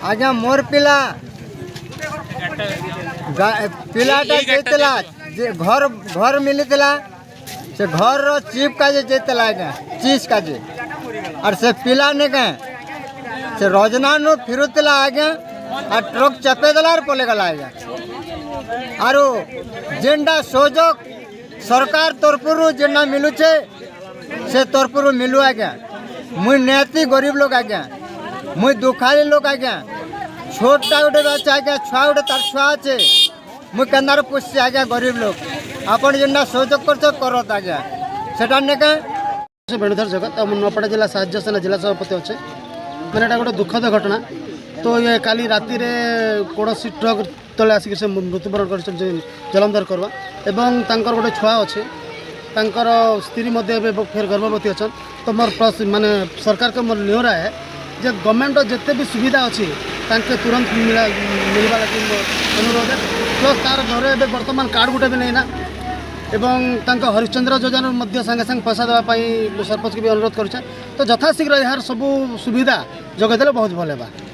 आज्ञा मोर पिला पिलाटा जेतला घर घर मिलता से घर रो चिप का जेतला आज्ञा चीज का जे और से पिला ने के से रोजना नो फिरुतला आज्ञा और ट्रक चपे देला और पले गला आज्ञा आरो जेंडा सोजक सरकार तरफरु जेंडा मिलुचे से तरफरु मिलु आज्ञा मुई नेती गरीब लोग आज्ञा मुई दुखाली लोग आज्ञा छोटा गोटे बच्चा आज्ञा छुआ गोटे तार छुआ अच्छे मुई केन्दार पुषी आज्ञा गरीब लोग आपण जेनटा सहयोग करत आज्ञा सेटा नेके वेणुधर जगत और नूआपड़ा जिला साहाय्य सेना जिला सभापति अच्छे मैंने एटा गोटे दुखद घटना तो ये काली राति रे कौन ट्रक तले आसिक से मृत्युवरण कर जलंधर करवा एवं तांकर गोटे छुआ अच्छे तांकर स्त्री मध्य फिर गर्भवती अच्छा तो मोर माने सरकार का मोर निहोरा है जे गवर्नमेंट जिते भी सुविधा अच्छी तांके तुरंत मिलवा लगे अनुरोध है प्लस तार घर बर्तमान कार्ड गोटे भी नहीं ना एवं तांको हरिश्चंद्र योजना मध्य संगे संगे पैसा देवाई सरपंच को भी अनुरोध कर तो यथाशीघ्र यार सब सुविधा जगह देले बहुत भल है।